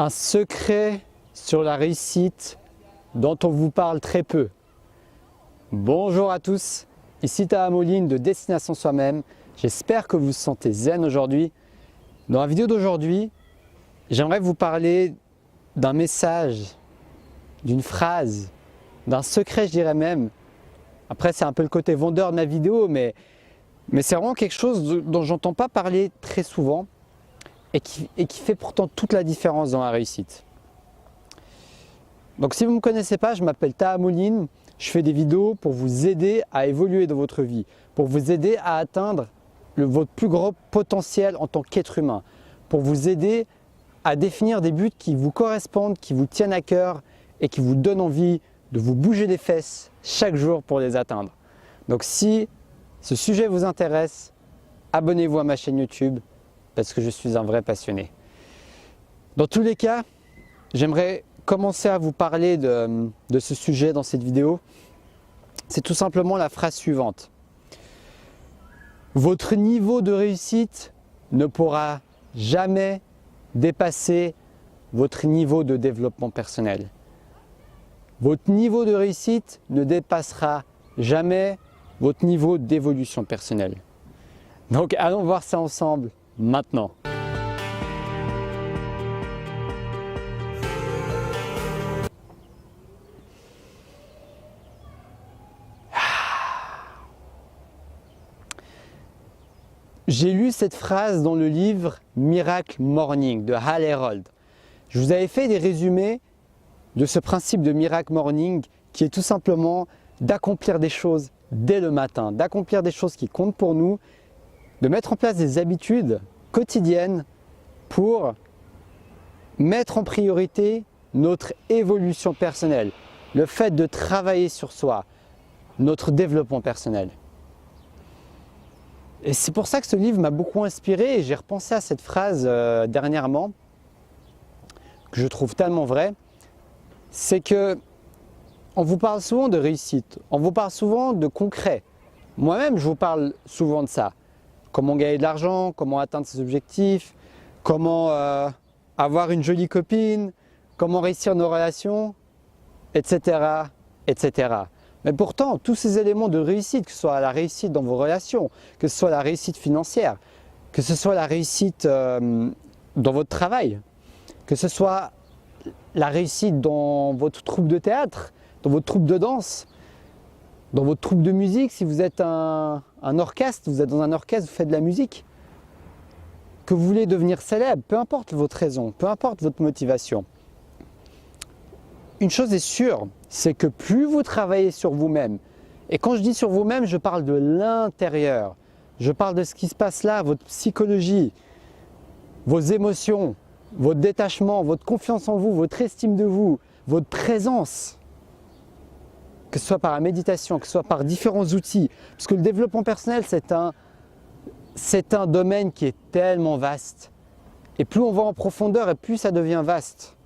Un secret sur la réussite dont on vous parle très peu. Bonjour à tous, ici Taha Moline de Destination Soi-même. J'espère que vous vous sentez zen aujourd'hui. Dans la vidéo d'aujourd'hui, j'aimerais vous parler d'un message, d'une phrase, d'un secret je dirais même. Après c'est un peu le côté vendeur de ma vidéo, mais c'est vraiment quelque chose dont j'entends pas parler très souvent et qui fait pourtant toute la différence dans la réussite. Donc si vous ne me connaissez pas, je m'appelle Taha Moline, je fais des vidéos pour vous aider à évoluer dans votre vie, pour vous aider à atteindre votre plus gros potentiel en tant qu'être humain, pour vous aider à définir des buts qui vous correspondent, qui vous tiennent à cœur et qui vous donnent envie de vous bouger les fesses chaque jour pour les atteindre. Donc si ce sujet vous intéresse, abonnez-vous à ma chaîne YouTube parce que je suis un vrai passionné. Dans tous les cas, j'aimerais commencer à vous parler de ce sujet dans cette vidéo. C'est tout simplement la phrase suivante. Votre niveau de réussite ne pourra jamais dépasser votre niveau de développement personnel. Votre niveau de réussite ne dépassera jamais votre niveau d'évolution personnelle. Donc allons voir ça ensemble maintenant. J'ai lu cette phrase dans le livre Miracle Morning de Hal Herold. Je vous avais fait des résumés de ce principe de Miracle Morning qui est tout simplement d'accomplir des choses dès le matin, d'accomplir des choses qui comptent pour nous, de mettre en place des habitudes quotidiennes pour mettre en priorité notre évolution personnelle, le fait de travailler sur soi, notre développement personnel. Et c'est pour ça que ce livre m'a beaucoup inspiré et j'ai repensé à cette phrase dernièrement, que je trouve tellement vraie. C'est que on vous parle souvent de réussite, on vous parle souvent de concret. Moi-même, je vous parle souvent de ça. Comment gagner de l'argent, comment atteindre ses objectifs, comment avoir une jolie copine, comment réussir nos relations, etc., etc. Mais pourtant, tous ces éléments de réussite, que ce soit la réussite dans vos relations, que ce soit la réussite financière, que ce soit la réussite dans votre travail, que ce soit la réussite dans votre troupe de théâtre, dans votre troupe de danse, dans votre troupe de musique, si vous êtes un orchestre, vous êtes dans un orchestre, vous faites de la musique, que vous voulez devenir célèbre, peu importe votre raison, peu importe votre motivation. Une chose est sûre, c'est que plus vous travaillez sur vous-même, et quand je dis sur vous-même, je parle de l'intérieur, je parle de ce qui se passe là, votre psychologie, vos émotions, votre détachement, votre confiance en vous, votre estime de vous, votre présence, que ce soit par la méditation, que ce soit par différents outils, parce que le développement personnel, c'est un domaine qui est tellement vaste. Et plus on va en profondeur, et plus ça devient vaste.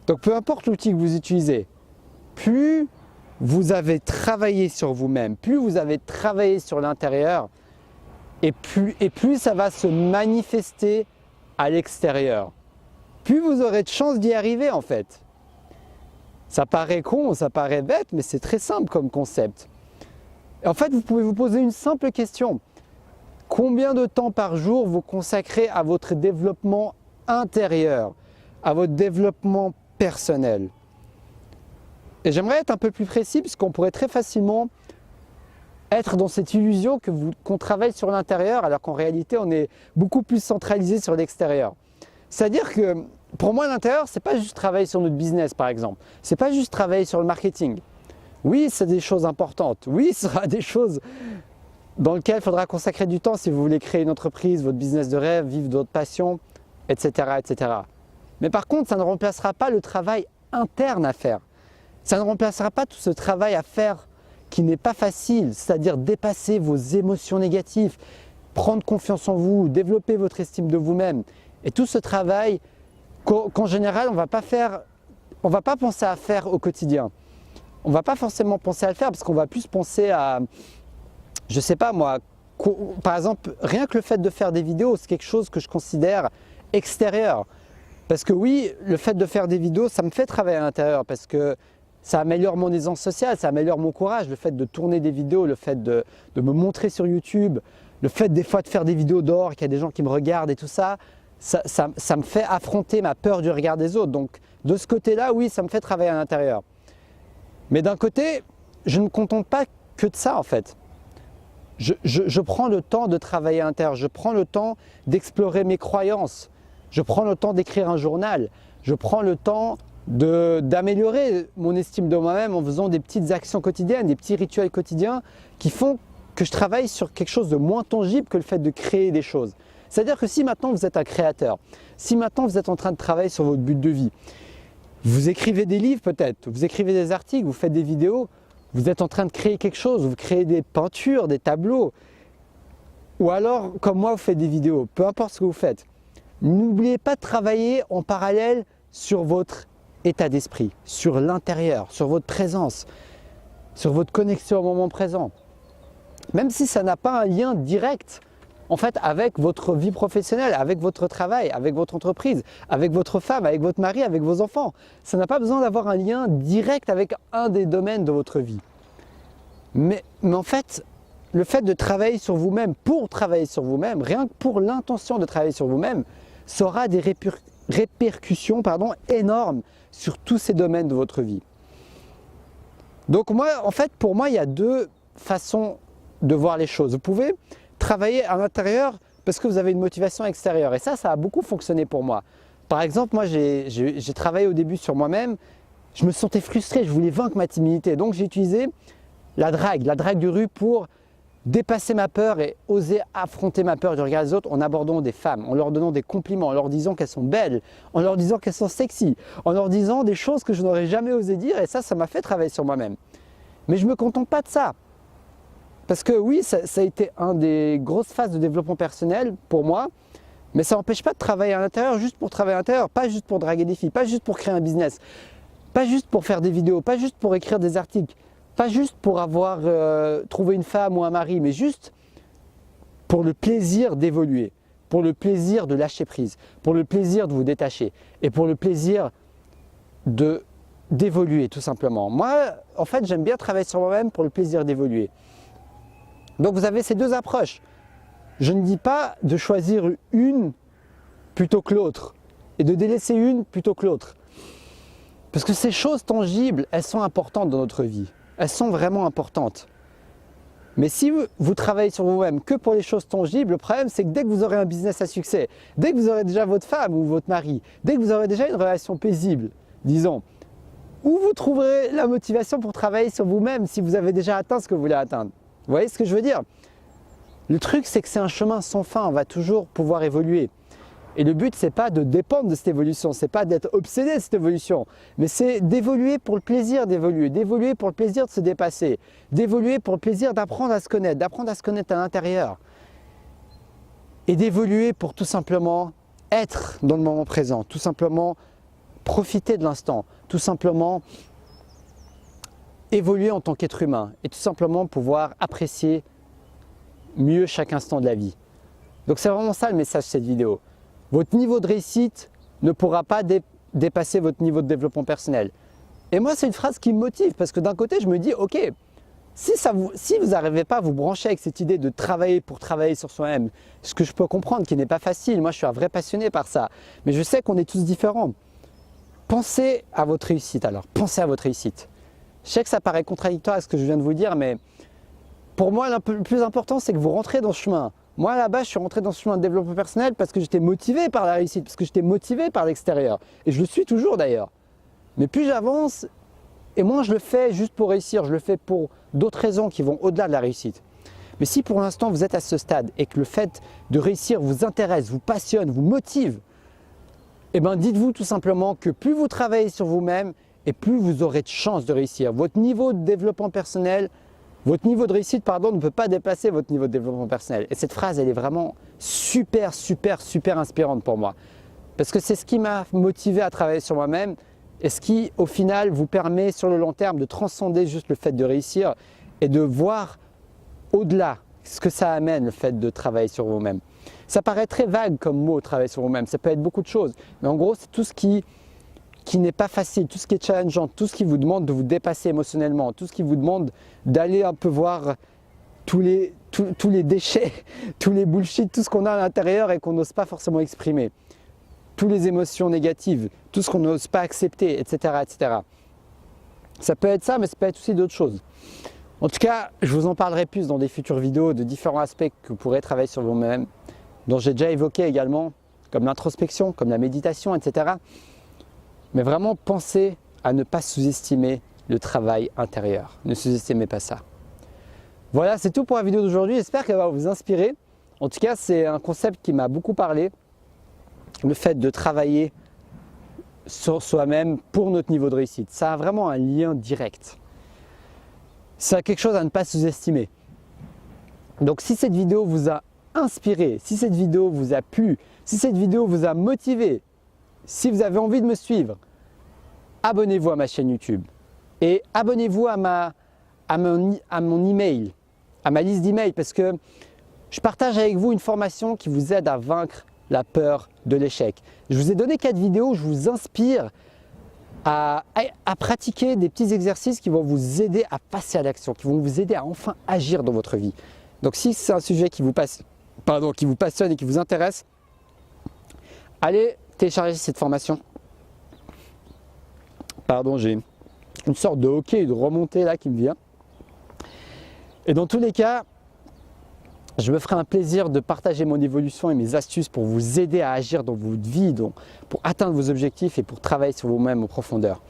Donc peu importe l'outil que vous utilisez, plus vous avez travaillé sur vous-même, plus vous avez travaillé sur l'intérieur, et plus ça va se manifester à l'extérieur. Plus vous aurez de chances d'y arriver en fait. Ça paraît con, ça paraît bête, mais c'est très simple comme concept. Et en fait, vous pouvez vous poser une simple question. Combien de temps par jour vous consacrez à votre développement intérieur, à votre développement personnel? Et j'aimerais être un peu plus précis, puisqu'on pourrait très facilement être dans cette illusion qu'on travaille sur l'intérieur, alors qu'en réalité, on est beaucoup plus centralisé sur l'extérieur. C'est-à-dire que pour moi, l'intérieur, c'est pas juste travailler sur notre business, par exemple. C'est pas juste travailler sur le marketing. Oui, c'est des choses importantes. Oui, ce sera des choses dans lesquelles il faudra consacrer du temps si vous voulez créer une entreprise, votre business de rêve, vivre de votre passion, etc., etc. Mais par contre, ça ne remplacera pas le travail interne à faire. Ça ne remplacera pas tout ce travail à faire qui n'est pas facile, c'est-à-dire dépasser vos émotions négatives, prendre confiance en vous, développer votre estime de vous-même. Et tout ce travail qu'en général, on ne va pas penser à faire au quotidien. On ne va pas forcément penser à le faire parce qu'on va plus penser à, je ne sais pas moi, par exemple, rien que le fait de faire des vidéos, c'est quelque chose que je considère extérieur. Parce que oui, le fait de faire des vidéos, ça me fait travailler à l'intérieur parce que ça améliore mon aisance sociale, ça améliore mon courage, le fait de tourner des vidéos, le fait de me montrer sur YouTube, le fait des fois de faire des vidéos dehors, qu'il y a des gens qui me regardent et tout ça, ça me fait affronter ma peur du regard des autres. Donc de ce côté-là, oui, ça me fait travailler à l'intérieur. Mais d'un côté, je ne me contente pas que de ça en fait. Je prends le temps de travailler à l'intérieur, je prends le temps d'explorer mes croyances, je prends le temps d'écrire un journal, je prends le temps d'améliorer mon estime de moi-même en faisant des petites actions quotidiennes, des petits rituels quotidiens qui font que je travaille sur quelque chose de moins tangible que le fait de créer des choses. C'est-à-dire que si maintenant vous êtes un créateur, si maintenant vous êtes en train de travailler sur votre but de vie, vous écrivez des livres peut-être, vous écrivez des articles, vous faites des vidéos, vous êtes en train de créer quelque chose, vous créez des peintures, des tableaux, ou alors comme moi vous faites des vidéos, peu importe ce que vous faites, n'oubliez pas de travailler en parallèle sur votre état d'esprit, sur l'intérieur, sur votre présence, sur votre connexion au moment présent. Même si ça n'a pas un lien direct en fait avec votre vie professionnelle, avec votre travail, avec votre entreprise, avec votre femme, avec votre mari, avec vos enfants. Ça n'a pas besoin d'avoir un lien direct avec un des domaines de votre vie. Mais en fait, le fait de travailler sur vous-même pour travailler sur vous-même, rien que pour l'intention de travailler sur vous-même, ça aura des répercussions énormes sur tous ces domaines de votre vie. Donc moi, en fait, pour moi, il y a deux façons de voir les choses. Vous pouvez travailler à l'intérieur parce que vous avez une motivation extérieure et ça a beaucoup fonctionné pour moi. Par exemple, moi j'ai travaillé au début sur moi-même, je me sentais frustré, je voulais vaincre ma timidité, donc j'ai utilisé la drague de rue pour dépasser ma peur et oser affronter ma peur du regard des autres en abordant des femmes, en leur donnant des compliments, en leur disant qu'elles sont belles, en leur disant qu'elles sont sexy, en leur disant des choses que je n'aurais jamais osé dire et ça m'a fait travailler sur moi-même. Mais je ne me contente pas de ça. Parce que oui, ça a été une des grosses phases de développement personnel pour moi, mais ça n'empêche pas de travailler à l'intérieur juste pour travailler à l'intérieur, pas juste pour draguer des filles, pas juste pour créer un business, pas juste pour faire des vidéos, pas juste pour écrire des articles, pas juste pour avoir trouvé une femme ou un mari, mais juste pour le plaisir d'évoluer, pour le plaisir de lâcher prise, pour le plaisir de vous détacher et pour le plaisir d'évoluer tout simplement. Moi, en fait, j'aime bien travailler sur moi-même pour le plaisir d'évoluer. Donc vous avez ces deux approches. Je ne dis pas de choisir une plutôt que l'autre et de délaisser une plutôt que l'autre. Parce que ces choses tangibles, elles sont importantes dans notre vie. Elles sont vraiment importantes. Mais si vous travaillez sur vous-même que pour les choses tangibles, le problème c'est que dès que vous aurez un business à succès, dès que vous aurez déjà votre femme ou votre mari, dès que vous aurez déjà une relation paisible, disons, où vous trouverez la motivation pour travailler sur vous-même si vous avez déjà atteint ce que vous voulez atteindre? Vous voyez ce que je veux dire? Le truc, c'est que c'est un chemin sans fin, on va toujours pouvoir évoluer. Et le but, c'est pas de dépendre de cette évolution, c'est pas d'être obsédé de cette évolution, mais c'est d'évoluer pour le plaisir d'évoluer, d'évoluer pour le plaisir de se dépasser, d'évoluer pour le plaisir d'apprendre à se connaître, d'apprendre à se connaître à l'intérieur. Et d'évoluer pour tout simplement être dans le moment présent, tout simplement profiter de l'instant, tout simplement évoluer en tant qu'être humain et tout simplement pouvoir apprécier mieux chaque instant de la vie. Donc c'est vraiment ça le message de cette vidéo. Votre niveau de réussite ne pourra pas dépasser votre niveau de développement personnel. Et moi c'est une phrase qui me motive parce que d'un côté je me dis ok, si vous n'arrivez pas à vous brancher avec cette idée de travailler pour travailler sur soi-même, ce que je peux comprendre qui n'est pas facile, moi je suis un vrai passionné par ça, mais je sais qu'on est tous différents. Pensez à votre réussite alors, pensez à votre réussite. Je sais que ça paraît contradictoire à ce que je viens de vous dire, mais pour moi, le plus important, c'est que vous rentrez dans ce chemin. Moi, à la base, je suis rentré dans ce chemin de développement personnel parce que j'étais motivé par la réussite, parce que j'étais motivé par l'extérieur. Et je le suis toujours d'ailleurs. Mais plus j'avance, et moins je le fais juste pour réussir, je le fais pour d'autres raisons qui vont au-delà de la réussite. Mais si pour l'instant, vous êtes à ce stade et que le fait de réussir vous intéresse, vous passionne, vous motive, eh bien, dites-vous tout simplement que plus vous travaillez sur vous-même, et plus vous aurez de chances de réussir. Votre niveau de développement personnel, votre niveau de réussite, ne peut pas dépasser votre niveau de développement personnel. Et cette phrase, elle est vraiment super inspirante pour moi. Parce que c'est ce qui m'a motivé à travailler sur moi-même et ce qui, au final, vous permet sur le long terme de transcender juste le fait de réussir et de voir au-delà ce que ça amène le fait de travailler sur vous-même. Ça paraît très vague comme mot, travailler sur vous-même, ça peut être beaucoup de choses, mais en gros c'est tout ce qui n'est pas facile, tout ce qui est challengeant, tout ce qui vous demande de vous dépasser émotionnellement, tout ce qui vous demande d'aller un peu voir tous les déchets, tous les bullshit, tout ce qu'on a à l'intérieur et qu'on n'ose pas forcément exprimer, toutes les émotions négatives, tout ce qu'on n'ose pas accepter, etc., etc. Ça peut être ça, mais ça peut être aussi d'autres choses. En tout cas, je vous en parlerai plus dans des futures vidéos de différents aspects que vous pourrez travailler sur vous-même, dont j'ai déjà évoqué également, comme l'introspection, comme la méditation, etc. Mais vraiment, pensez à ne pas sous-estimer le travail intérieur. Ne sous-estimez pas ça. Voilà, c'est tout pour la vidéo d'aujourd'hui. J'espère qu'elle va vous inspirer. En tout cas, c'est un concept qui m'a beaucoup parlé. Le fait de travailler sur soi-même pour notre niveau de réussite. Ça a vraiment un lien direct. C'est quelque chose à ne pas sous-estimer. Donc si cette vidéo vous a inspiré, si cette vidéo vous a plu, si cette vidéo vous a motivé, si vous avez envie de me suivre, abonnez-vous à ma chaîne YouTube et abonnez-vous à mon email, à ma liste d'emails, parce que je partage avec vous une formation qui vous aide à vaincre la peur de l'échec. Je vous ai donné 4 vidéos où je vous inspire à pratiquer des petits exercices qui vont vous aider à passer à l'action, qui vont vous aider à enfin agir dans votre vie. Donc si c'est un sujet qui vous passionne et qui vous intéresse, allez télécharger cette formation. Pardon, j'ai une sorte de hockey et de remontée là qui me vient. Et dans tous les cas, je me ferai un plaisir de partager mon évolution et mes astuces pour vous aider à agir dans votre vie, pour atteindre vos objectifs et pour travailler sur vous-même en profondeur.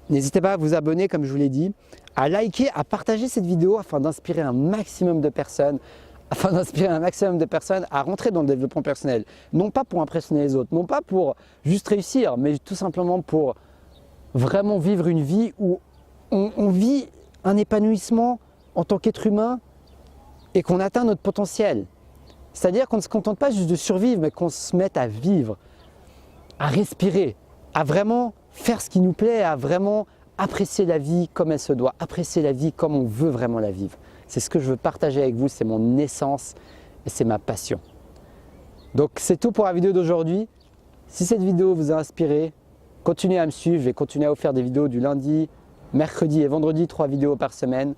N'hésitez pas à vous abonner, comme je vous l'ai dit, à liker, à partager cette vidéo afin d'inspirer un maximum de personnes, à rentrer dans le développement personnel. Non pas pour impressionner les autres, non pas pour juste réussir, mais tout simplement pour vraiment vivre une vie où on vit un épanouissement en tant qu'être humain et qu'on atteint notre potentiel. C'est-à-dire qu'on ne se contente pas juste de survivre, mais qu'on se mette à vivre, à respirer, à vraiment faire ce qui nous plaît, à vraiment apprécier la vie comme elle se doit, apprécier la vie comme on veut vraiment la vivre. C'est ce que je veux partager avec vous, c'est mon essence et c'est ma passion. Donc c'est tout pour la vidéo d'aujourd'hui. Si cette vidéo vous a inspiré, continuez à me suivre, je vais continuer à vous faire des vidéos du lundi, mercredi et vendredi, 3 vidéos par semaine.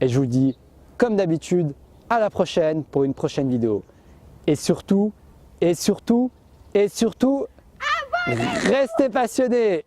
Et je vous dis, comme d'habitude, à la prochaine pour une prochaine vidéo. Et surtout, restez passionnés.